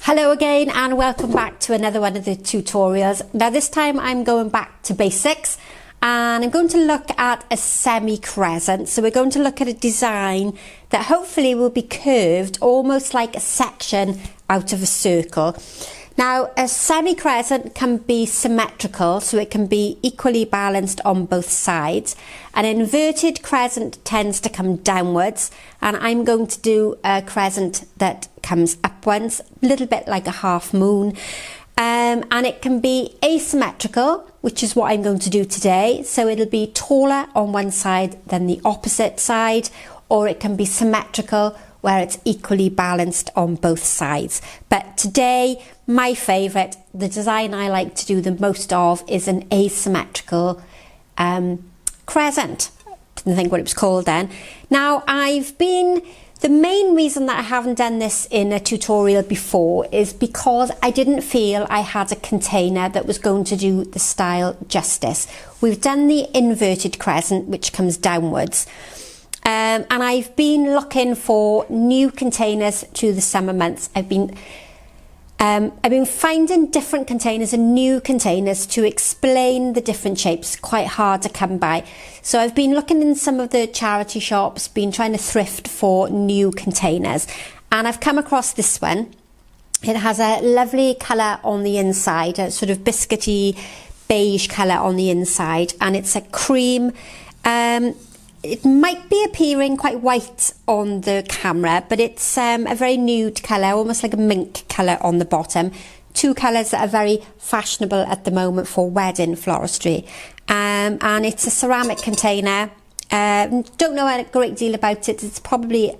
Hello again and welcome back to another one of the tutorials. Now this time I'm going back to basics and I'm going to look at a semi-crescent. So we're going to look at a design that hopefully will be curved almost like a section out of a circle. Now a semi-crescent can be symmetrical, so it can be equally balanced on both sides. An inverted crescent tends to come downwards, and I'm going to do a crescent that comes upwards, a little bit like a half moon. And it can be asymmetrical, which is what I'm going to do today. So it'll be taller on one side than the opposite side, or it can be symmetrical where it's equally balanced on both sides. But today, my favourite, the design I like to do the most of, is an asymmetrical crescent. Didn't think what it was called then. Now the main reason that I haven't done this in a tutorial before is because I didn't feel I had a container that was going to do the style justice. We've done the inverted crescent, which comes downwards. And I've been looking for new containers through the summer months. I've been finding different containers and new containers to explain the different shapes. Quite hard to come by. So I've been looking in some of the charity shops, been trying to thrift for new containers. And I've come across this one. It has a lovely colour on the inside, a sort of biscuity beige colour on the inside. And it's a cream. It might be appearing quite white on the camera, but it's a very nude colour, almost like a mink colour on the bottom. Two colours that are very fashionable at the moment for wedding floristry. And it's a ceramic container. Don't know a great deal about it. It's probably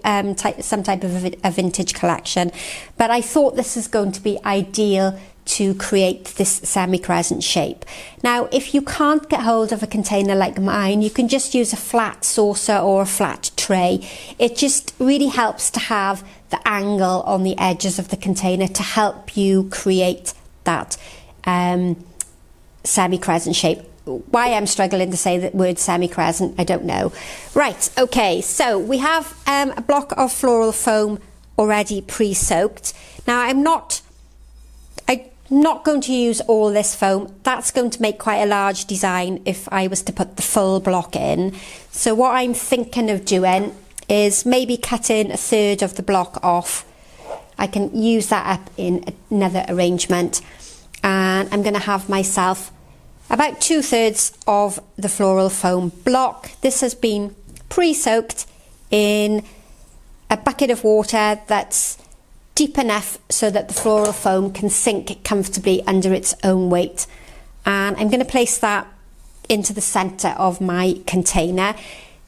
some type of a vintage collection. But I thought this is going to be ideal to create this semi-crescent shape. Now, if you can't get hold of a container like mine, you can just use a flat saucer or a flat tray. It just really helps to have the angle on the edges of the container to help you create that semi-crescent shape. Why I'm struggling to say the word semi-crescent, I don't know. Right, okay, so we have a block of floral foam already pre-soaked. Now, I'm not going to use all this foam. That's going to make quite a large design if I was to put the full block in. So what I'm thinking of doing is maybe cutting a third of the block off. I can use that up in another arrangement. And I'm going to have myself about 2/3 of the floral foam block. This has been pre-soaked in a bucket of water that's deep enough so that the floral foam can sink comfortably under its own weight. And I'm going to place that into the centre of my container.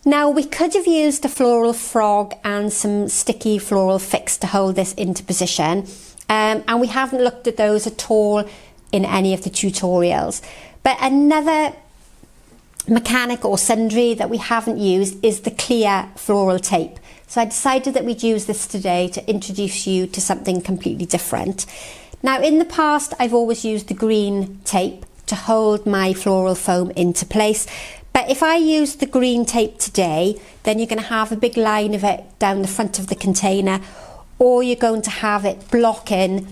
Now, we could have used a floral frog and some sticky floral fix to hold this into position. And we haven't looked at those at all in any of the tutorials. But another mechanic or sundry that we haven't used is the clear floral tape. So I decided that we'd use this today to introduce you to something completely different. Now, in the past, I've always used the green tape to hold my floral foam into place. But if I use the green tape today, then you're going to have a big line of it down the front of the container, or you're going to have it blocking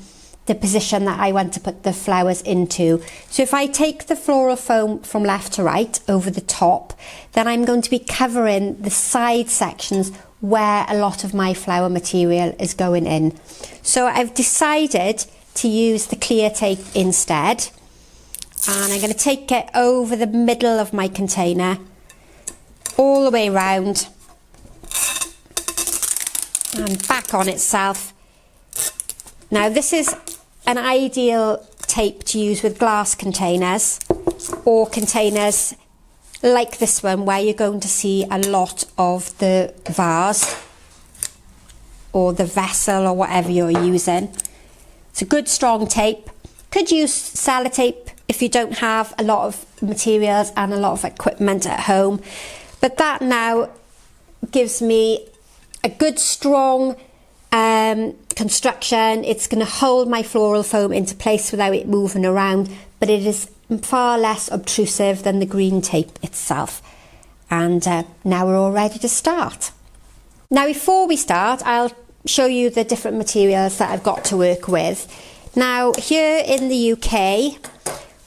the position that I want to put the flowers into. So if I take the floral foam from left to right over the top, then I'm going to be covering the side sections where a lot of my flower material is going in. So I've decided to use the clear tape instead. And I'm going to take it over the middle of my container, all the way around, and back on itself. Now, this is an ideal tape to use with glass containers or containers like this one where you're going to see a lot of the vase or the vessel or whatever you're using. It's a good strong tape. Could use sellotape if you don't have a lot of materials and a lot of equipment at home. But that now gives me a good strong construction. It's going to hold my floral foam into place without it moving around, but it is far less obtrusive than the green tape itself. And now we're all ready to start. Now, before we start, I'll show you the different materials that I've got to work with. Now, here in the UK,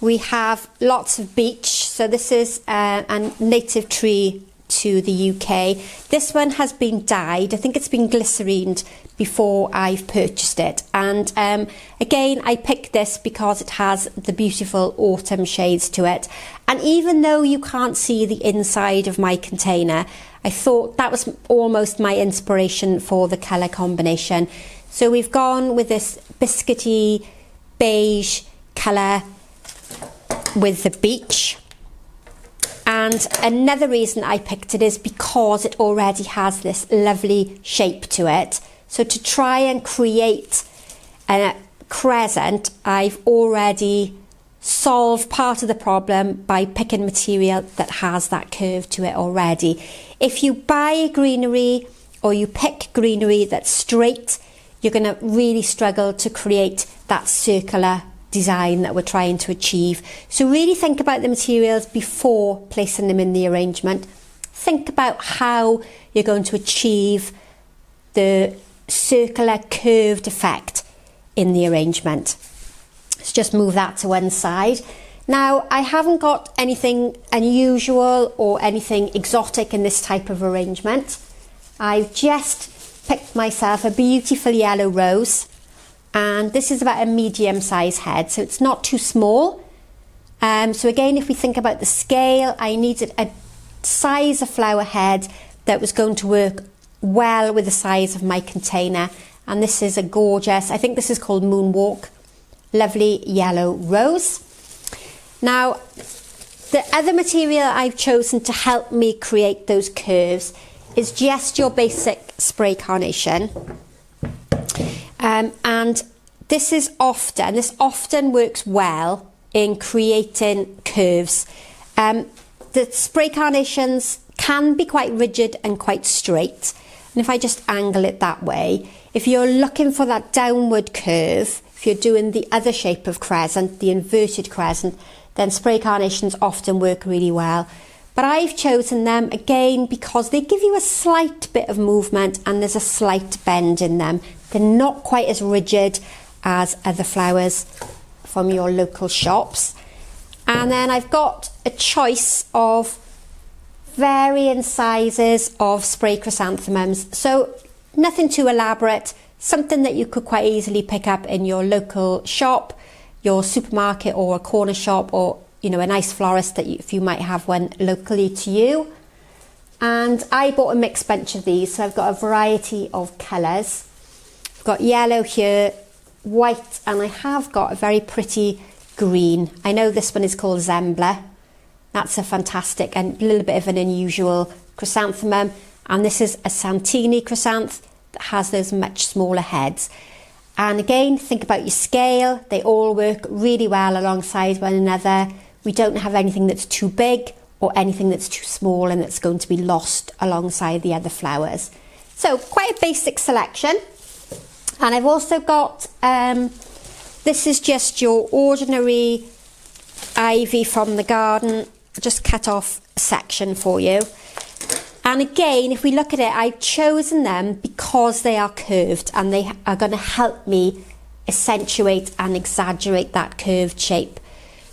we have lots of beech. So this is a native tree to the UK. This one has been dyed. I think it's been glycerined before I've purchased it. And again, I picked this because it has the beautiful autumn shades to it. And even though you can't see the inside of my container, I thought that was almost my inspiration for the colour combination. So we've gone with this biscuity beige colour with the beech. And another reason I picked it is because it already has this lovely shape to it. So to try and create a crescent, I've already solved part of the problem by picking material that has that curve to it already. If you buy greenery or you pick greenery that's straight, you're going to really struggle to create that circular design that we're trying to achieve. So really think about the materials before placing them in the arrangement. Think about how you're going to achieve the circular curved effect in the arrangement. Let's just move that to one side. Now, I haven't got anything unusual or anything exotic in this type of arrangement. I've just picked myself a beautiful yellow rose, and this is about a medium size head, so it's not too small. So again, if we think about the scale, I needed a size of flower head that was going to work well with the size of my container, and this is a gorgeous, I think this is called Moonwalk, lovely yellow rose. Now, the other material I've chosen to help me create those curves is just your basic spray carnation. And this often works well in creating curves. The spray carnations can be quite rigid and quite straight. And if I just angle it that way, if you're looking for that downward curve, if you're doing the other shape of crescent, the inverted crescent, then spray carnations often work really well. But I've chosen them again because they give you a slight bit of movement and there's a slight bend in them. They're not quite as rigid as other flowers from your local shops. And then I've got a choice of varying sizes of spray chrysanthemums. So nothing too elaborate, something that you could quite easily pick up in your local shop, your supermarket or a corner shop, or a nice florist that if you might have one locally to you. And I bought a mixed bunch of these, so I've got a variety of colours. I've got yellow here, white, and I have got a very pretty green. I know this one is called Zembla. That's a fantastic and a little bit of an unusual chrysanthemum. And this is a Santini chrysanth that has those much smaller heads. And again, think about your scale. They all work really well alongside one another. We don't have anything that's too big or anything that's too small and that's going to be lost alongside the other flowers. So quite a basic selection. And I've also got, this is just your ordinary ivy from the garden. Just cut off a section for you. And again, if we look at it, I've chosen them because they are curved and they are going to help me accentuate and exaggerate that curved shape.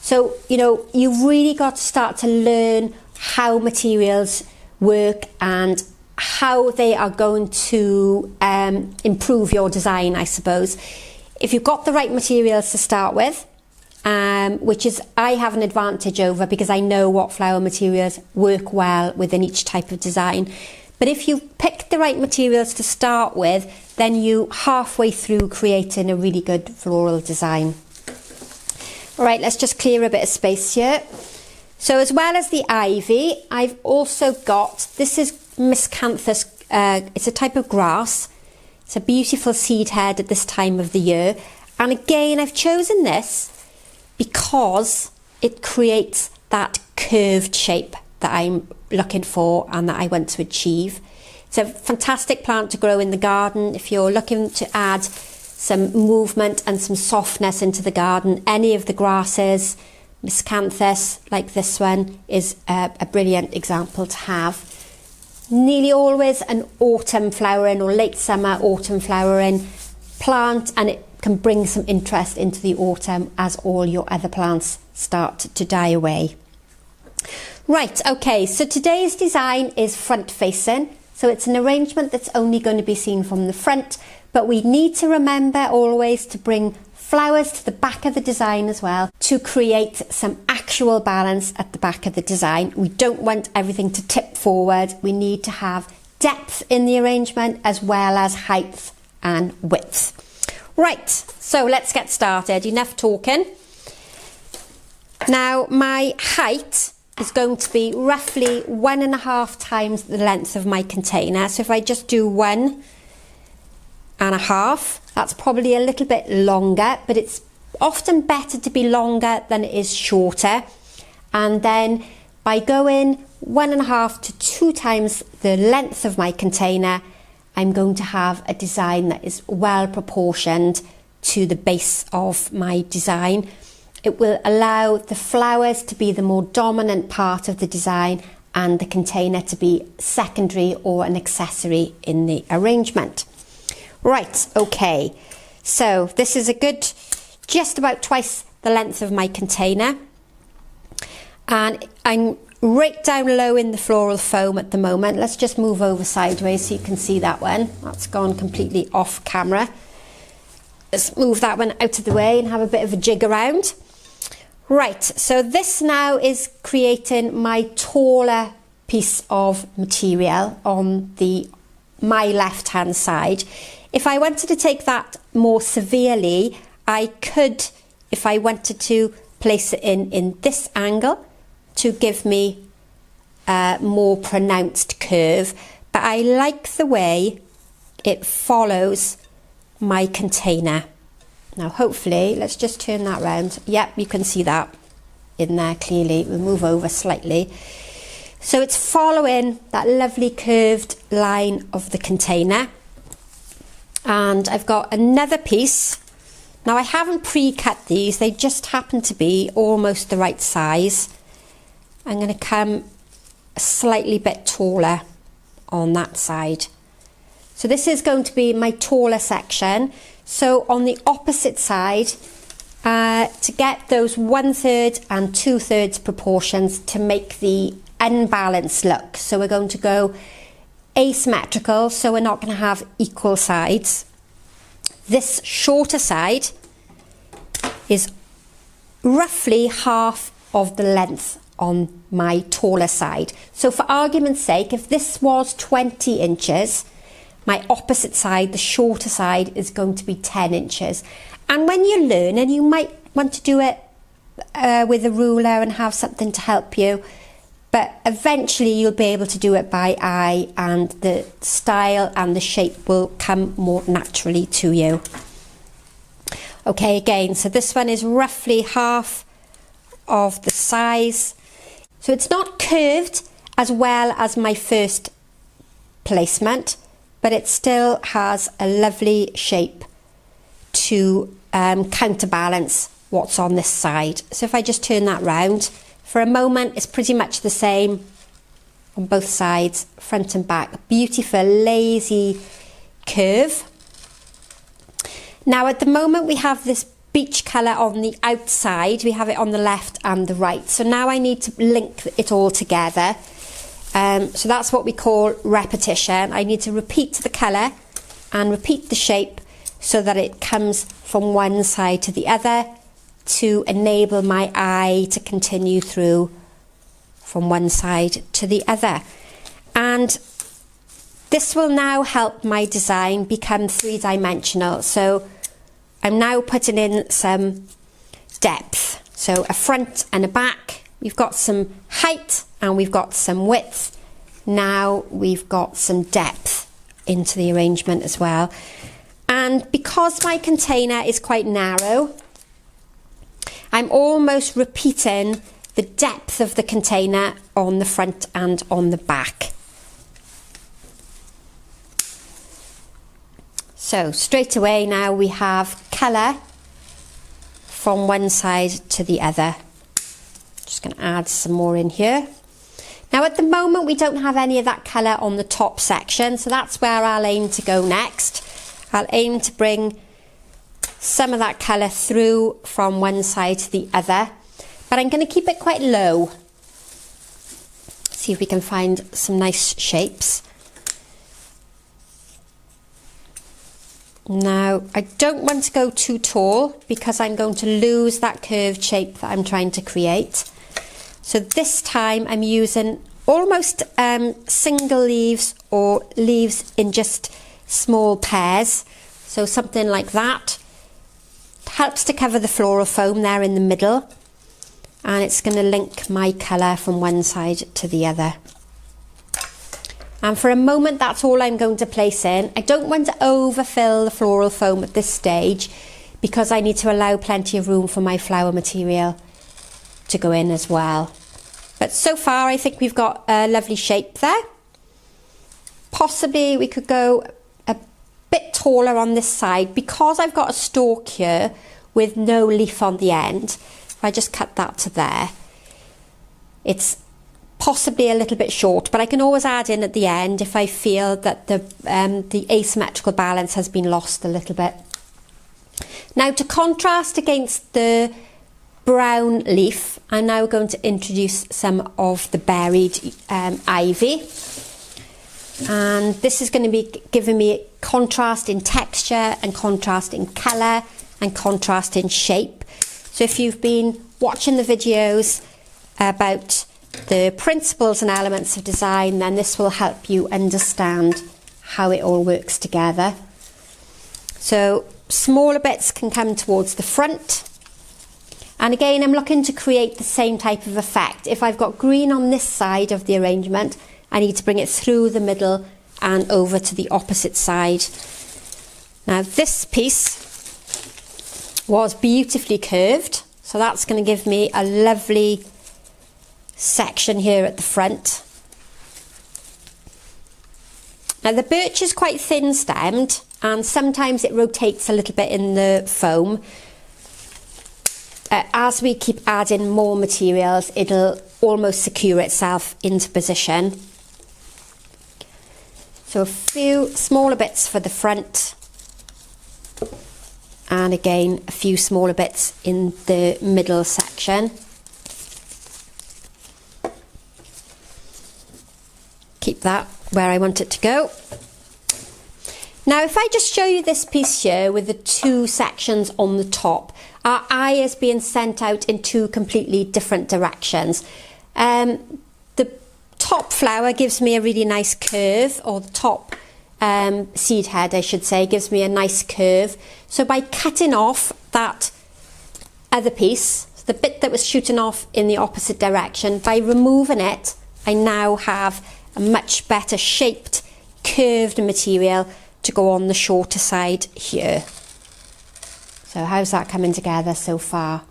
So, you've really got to start to learn how materials work and how they are going to improve your design, I suppose. If you've got the right materials to start with, which is I have an advantage over because I know what flower materials work well within each type of design. But if you pick the right materials to start with, then you halfway through creating a really good floral design. All right, let's just clear a bit of space here. So as well as the ivy, I've also got, this is Miscanthus, it's a type of grass. It's a beautiful seed head at this time of the year. And again, I've chosen this because it creates that curved shape that I'm looking for and that I want to achieve. It's a fantastic plant to grow in the garden. If you're looking to add some movement and some softness into the garden, any of the grasses, Miscanthus, like this one, is a brilliant example to have. nearly always an autumn flowering or late summer autumn flowering plant, and it can bring some interest into the autumn as all your other plants start to die away. Right, okay, so today's design is front facing, so it's an arrangement that's only going to be seen from the front, but we need to remember always to bring flowers to the back of the design as well to create some actual balance at the back of the design. We don't want everything to tip forward. We need to have depth in the arrangement as well as height and width. Right, so let's get started. Enough talking. Now my height is going to be roughly 1.5 times the length of my container. So if I just do 1.5, that's probably a little bit longer, but it's often better to be longer than it is shorter. And then by going 1.5 to 2 times the length of my container, I'm going to have a design that is well proportioned to the base of my design. It will allow the flowers to be the more dominant part of the design and the container to be secondary or an accessory in the arrangement. Right, okay, so this is a good, just about twice the length of my container. And I'm right down low in the floral foam at the moment. Let's just move over sideways so you can see that one. That's gone completely off camera. Let's move that one out of the way and have a bit of a jig around. Right, so this now is creating my taller piece of material on my left hand side. If I wanted to take that more severely, I could, if I wanted to, place it in this angle to give me a more pronounced curve. But I like the way it follows my container. Now hopefully, let's just turn that round. Yep, you can see that in there clearly. We'll move over slightly. So it's following that lovely curved line of the container. And I've got another piece. Now I haven't pre-cut these, they just happen to be almost the right size. I'm going to come a slightly bit taller on that side. So this is going to be my taller section. So on the opposite side, to get those 1/3 and 2/3 proportions to make the unbalanced look. So we're going to go asymmetrical, so we're not going to have equal sides. This shorter side is roughly half of the length on my taller side. So for argument's sake, if this was 20 inches, my opposite side, the shorter side, is going to be 10 inches. And when you learn, and you might want to do it with a ruler and have something to help you, but eventually you'll be able to do it by eye and the style and the shape will come more naturally to you. Okay, again, so this one is roughly half of the size. So it's not curved as well as my first placement, but it still has a lovely shape to counterbalance what's on this side. So if I just turn that round, for a moment, it's pretty much the same on both sides, front and back. Beautiful, lazy curve. Now, at the moment, we have this beech colour on the outside. We have it on the left and the right. So now I need to link it all together. So that's what we call repetition. I need to repeat the colour and repeat the shape so that it comes from one side to the other, to enable my eye to continue through from one side to the other. And this will now help my design become three-dimensional. So I'm now putting in some depth. So a front and a back. We've got some height and we've got some width. Now we've got some depth into the arrangement as well. And because my container is quite narrow, I'm almost repeating the depth of the container on the front and on the back. So straight away now we have colour from one side to the other. Just going to add some more in here. Now at the moment we don't have any of that colour on the top section, so that's where I'll aim to go next. I'll aim to bring some of that colour through from one side to the other, but I'm going to keep it quite low. See if we can find some nice shapes. Now I don't want to go too tall because I'm going to lose that curved shape that I'm trying to create. So this time I'm using almost single leaves or leaves in just small pairs. So something like that. Helps to cover the floral foam there in the middle. And it's going to link my colour from one side to the other. And for a moment that's all I'm going to place in. I don't want to overfill the floral foam at this stage because I need to allow plenty of room for my flower material to go in as well. But so far I think we've got a lovely shape there. Possibly we could go a bit taller on this side because I've got a stalk here with no leaf on the end. If I just cut that to there, it's possibly a little bit short, but I can always add in at the end if I feel that the asymmetrical balance has been lost a little bit. Now to contrast against the brown leaf, I'm now going to introduce some of the berried ivy, and this is going to be giving me contrast in texture and contrast in colour and contrast in shape. So if you've been watching the videos about the principles and elements of design, then this will help you understand how it all works together. So smaller bits can come towards the front, and again I'm looking to create the same type of effect. If I've got green on this side of the arrangement, I need to bring it through the middle and over to the opposite side. Now this piece was beautifully curved, so that's going to give me a lovely section here at the front. Now the birch is quite thin stemmed and sometimes it rotates a little bit in the foam. As we keep adding more materials, it'll almost secure itself into position. So a few smaller bits for the front, and again a few smaller bits in the middle section. Keep that where I want it to go. Now if I just show you this piece here with the two sections on the top, our eye is being sent out in two completely different directions. The top flower gives me a really nice curve, or the top seed head I should say gives me a nice curve. So by cutting off that other piece, the bit that was shooting off in the opposite direction, by removing it, I now have a much better shaped, curved material to go on the shorter side here. So how's that coming together so far?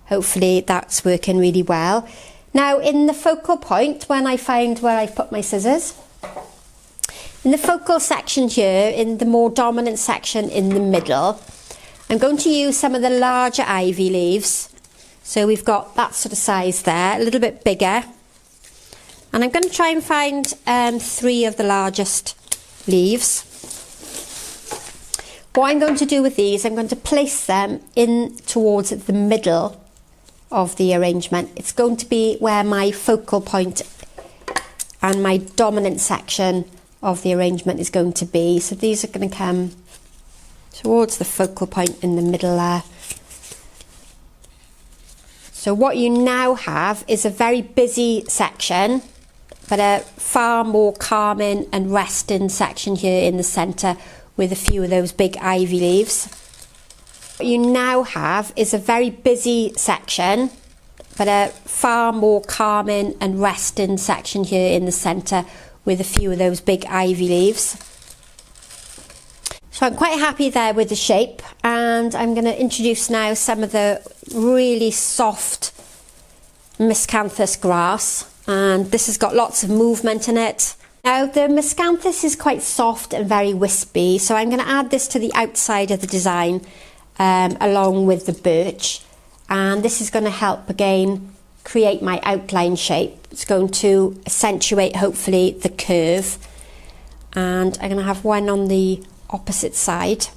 Hopefully that's working really well. Now in the focal point, when I find where I've put my scissors, in the focal section here, in the more dominant section in the middle, I'm going to use some of the larger ivy leaves. So we've got that sort of size there, a little bit bigger. And I'm going to try and find 3 of the largest leaves. What I'm going to do with these, I'm going to place them in towards the middle of the arrangement. It's going to be where my focal point and my dominant section of the arrangement is going to be. So these are going to come towards the focal point in the middle there. So what you now have is a very busy section, but a far more calming and resting section here in the centre with a few of those big ivy leaves. What you now have is a very busy section, but a far more calming and resting section here in the centre with a few of those big ivy leaves. So I'm quite happy there with the shape, and I'm going to introduce now some of the really soft Miscanthus grass, and this has got lots of movement in it. Now the Miscanthus is quite soft and very wispy, so I'm going to add this to the outside of the design along with the birch, and this is going to help again create my outline shape. It's going to accentuate, hopefully, the curve. And I'm going to have one on the opposite side.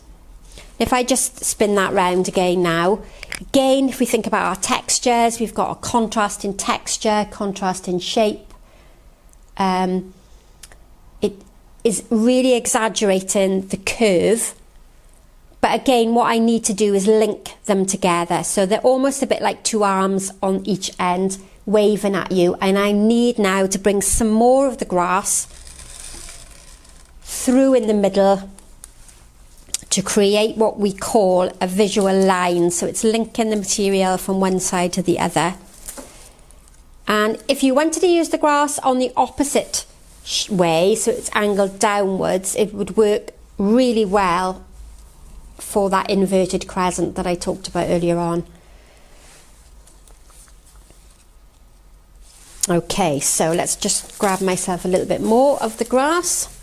If I just spin that round again now, again, if we think about our textures, we've got a contrast in texture, contrast in shape. It is really exaggerating the curve. But again, what I need to do is link them together. So they're almost a bit like two arms on each end, waving at you. And I need now to bring some more of the grass through in the middle to create what we call a visual line. So it's linking the material from one side to the other. And if you wanted to use the grass on the opposite way, so it's angled downwards, it would work really well for that inverted crescent that I talked about earlier on. Okay, so let's just grab myself a little bit more of the grass.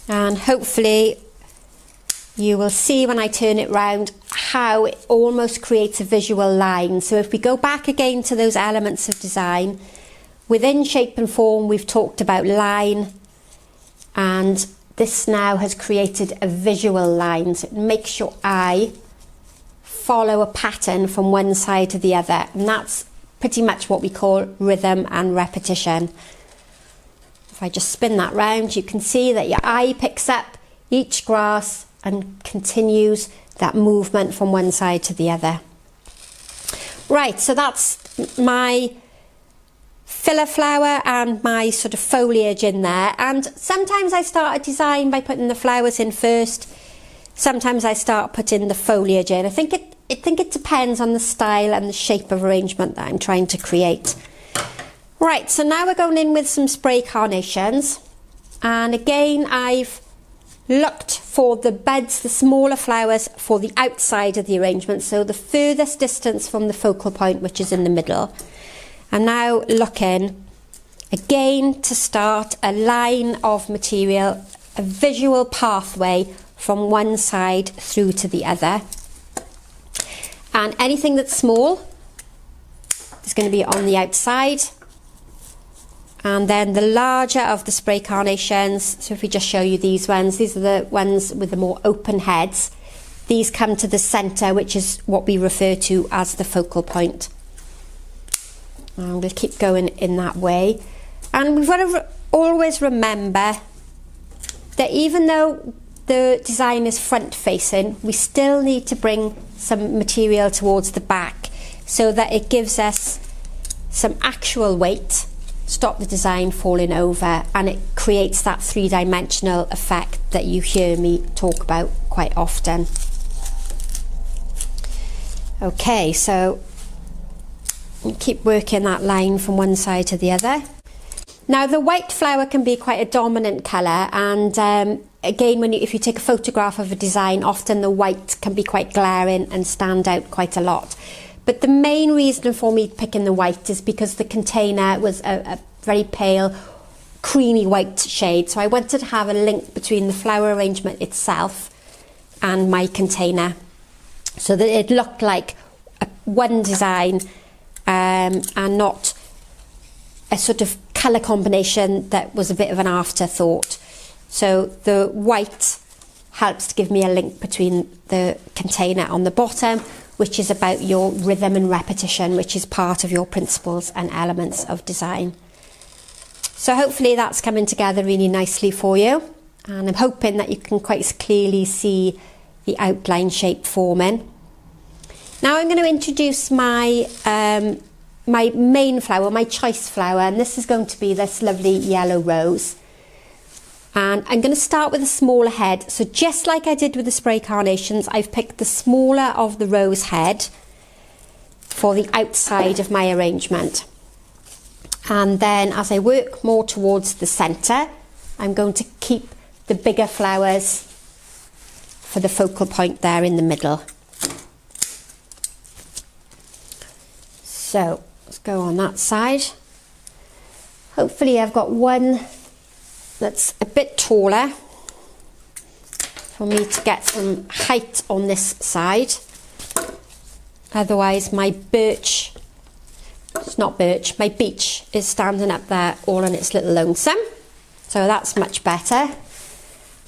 And hopefully you will see when I turn it round how it almost creates a visual line. So if we go back again to those elements of design, within shape and form we've talked about line, and this now has created a visual line. So it makes your eye follow a pattern from one side to the other, and that's pretty much what we call rhythm and repetition. If I just spin that round, you can see that your eye picks up each grass and continues that movement from one side to the other. Right, so that's my filler flower and my sort of foliage in there. And sometimes I start a design by putting the flowers in first. Sometimes I start putting the foliage in. I think it depends on the style and the shape of arrangement that I'm trying to create. Right, so now we're going in with some spray carnations. And again, I've looked for the buds, the smaller flowers, for the outside of the arrangement, so the furthest distance from the focal point, which is in the middle. I'm now looking again to start a line of material, a visual pathway from one side through to the other. And anything that's small is going to be on the outside. And then the larger of the spray carnations, so if we just show you these ones, these are the ones with the more open heads. These come to the centre, which is what we refer to as the focal point. I'm going to keep going in that way. And we've got to always remember that even though the design is front facing, we still need to bring some material towards the back so that it gives us some actual weight, stop the design falling over, and it creates that three-dimensional effect that you hear me talk about quite often. Okay, so keep working that line from one side to the other. Now the white flower can be quite a dominant colour, and again, if you take a photograph of a design, often the white can be quite glaring and stand out quite a lot. But the main reason for me picking the white is because the container was a very pale, creamy white shade. So I wanted to have a link between the flower arrangement itself and my container, so that it looked like one design and not a sort of colour combination that was a bit of an afterthought. So the white helps to give me a link between the container on the bottom, which is about your rhythm and repetition, which is part of your principles and elements of design. So hopefully that's coming together really nicely for you, and I'm hoping that you can quite clearly see the outline shape forming. Now I'm going to introduce my my main flower, my choice flower, and this is going to be this lovely yellow rose. And I'm going to start with a smaller head. So just like I did with the spray carnations, I've picked the smaller of the rose head for the outside of my arrangement. And then as I work more towards the centre, I'm going to keep the bigger flowers for the focal point there in the middle. So let's go on that side. Hopefully I've got one that's a bit taller for me to get some height on this side. Otherwise my birch It's not birch. My beech is standing up there all on its little lonesome. So that's much better.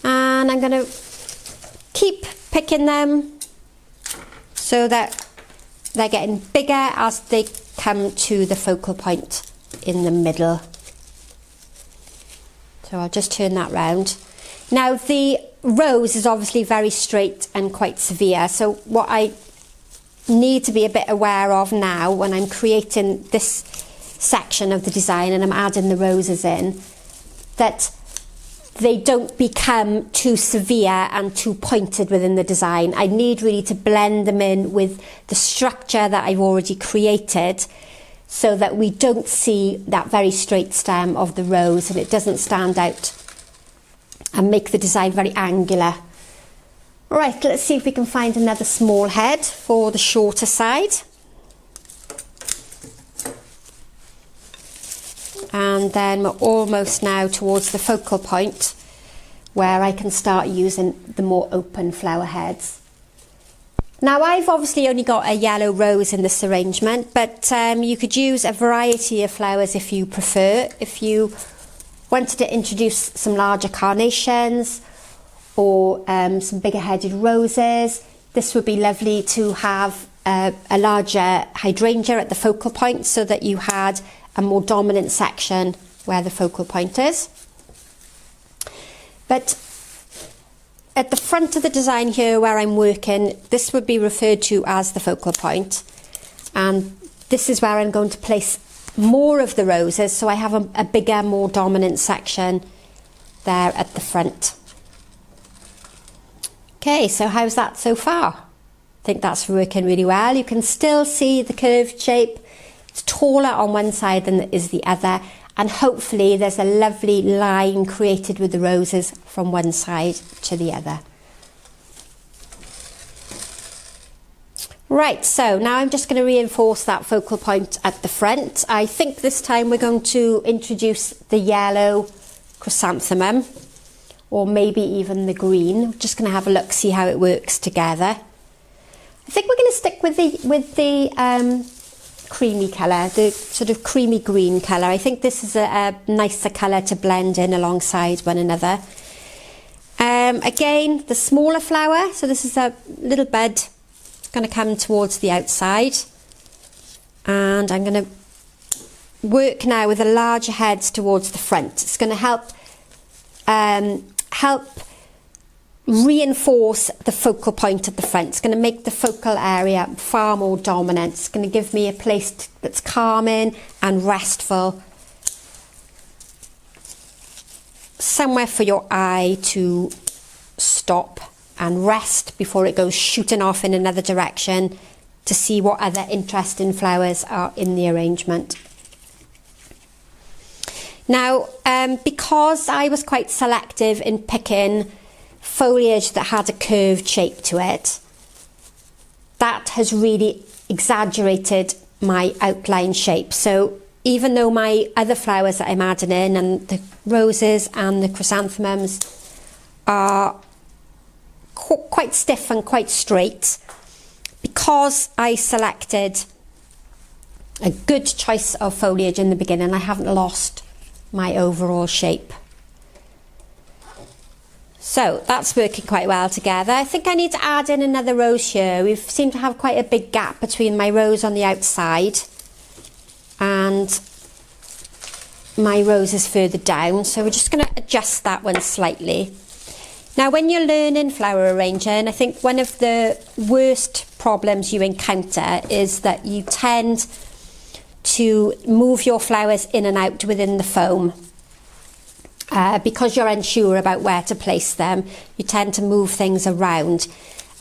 And I'm going to keep picking them so that they're getting bigger as they come to the focal point in the middle. So I'll just turn that round. Now the rose is obviously very straight and quite severe. So what I need to be a bit aware of now when I'm creating this section of the design and I'm adding the roses in, that they don't become too severe and too pointed within the design. I need really to blend them in with the structure that I've already created so that we don't see that very straight stem of the rose and it doesn't stand out and make the design very angular. Right, let's see if we can find another small head for the shorter side. And then we're almost now towards the focal point where I can start using the more open flower heads. Now I've obviously only got a yellow rose in this arrangement, but you could use a variety of flowers if you prefer. If you wanted to introduce some larger carnations or some bigger headed roses, this would be lovely to have a larger hydrangea at the focal point so that you had a more dominant section where the focal point is. But at the front of the design here where I'm working, this would be referred to as the focal point. And this is where I'm going to place more of the roses, so I have a bigger, more dominant section there at the front. Okay, so how's that so far? I think that's working really well. You can still see the curved shape. It's taller on one side than is the other, and hopefully there's a lovely line created with the roses from one side to the other. Right, so now I'm just going to reinforce that focal point at the front. I think this time we're going to introduce the yellow chrysanthemum, or maybe even the green. I'm just going to have a look, see how it works together. I think we're going to stick with the creamy colour, the sort of creamy green colour. I think this is a nicer colour to blend in alongside one another. Again, the smaller flower, so this is a little bud going to come towards the outside, and I'm going to work now with the larger heads towards the front. It's going to help reinforce the focal point at the front. It's going to make the focal area far more dominant. It's going to give me a place that's calming and restful. Somewhere for your eye to stop and rest before it goes shooting off in another direction to see what other interesting flowers are in the arrangement. Now, because I was quite selective in picking foliage that had a curved shape to it, that has really exaggerated my outline shape. So even though my other flowers that I'm adding in, and the roses and the chrysanthemums, are quite stiff and quite straight, because I selected a good choice of foliage in the beginning, I haven't lost my overall shape. So that's working quite well together. I think I need to add in another rose here. We seem to have quite a big gap between my rose on the outside and my roses further down. So we're just going to adjust that one slightly. Now, when you're learning flower arranging, I think one of the worst problems you encounter is that you tend to move your flowers in and out within the foam. Because you're unsure about where to place them, you tend to move things around.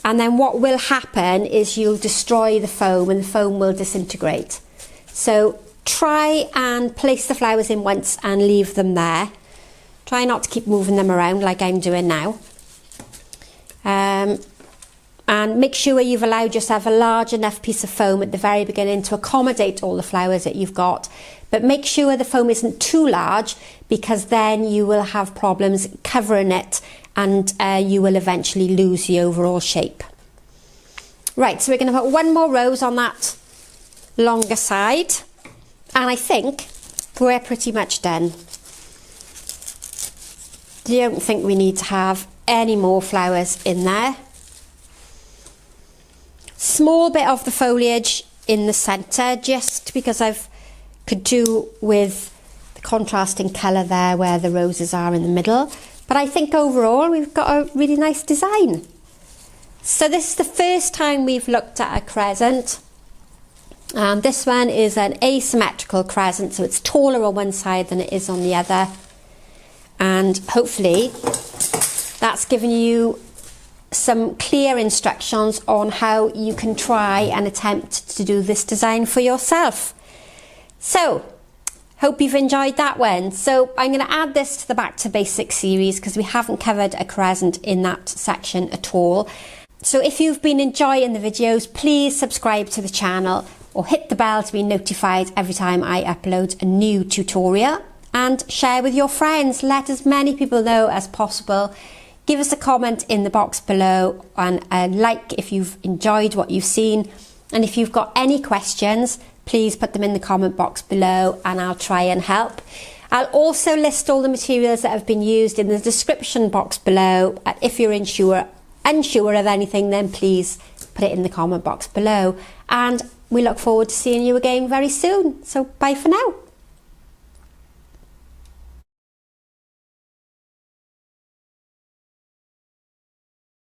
And then what will happen is you'll destroy the foam and the foam will disintegrate. So try and place the flowers in once and leave them there. Try not to keep moving them around like I'm doing now. And make sure you've allowed yourself a large enough piece of foam at the very beginning to accommodate all the flowers that you've got. But make sure the foam isn't too large, because then you will have problems covering it and you will eventually lose the overall shape. Right, so we're going to put one more rose on that longer side. And I think we're pretty much done. Don't think we need to have any more flowers in there. Small bit of the foliage in the centre, just because I've could do with the contrasting colour there where the roses are in the middle. But I think overall we've got a really nice design. So this is the first time we've looked at a crescent. This one is an asymmetrical crescent, so it's taller on one side than it is on the other. And hopefully that's given you some clear instructions on how you can try and attempt to do this design for yourself. So, hope you've enjoyed that one. So I'm going to add this to the Back to Basics series because we haven't covered a crescent in that section at all. So if you've been enjoying the videos, please subscribe to the channel or hit the bell to be notified every time I upload a new tutorial, and share with your friends. Let as many people know as possible. Give us a comment in the box below and a like if you've enjoyed what you've seen. And if you've got any questions, please put them in the comment box below and I'll try and help. I'll also list all the materials that have been used in the description box below. And if you're unsure of anything, then please put it in the comment box below. And we look forward to seeing you again very soon. So bye for now.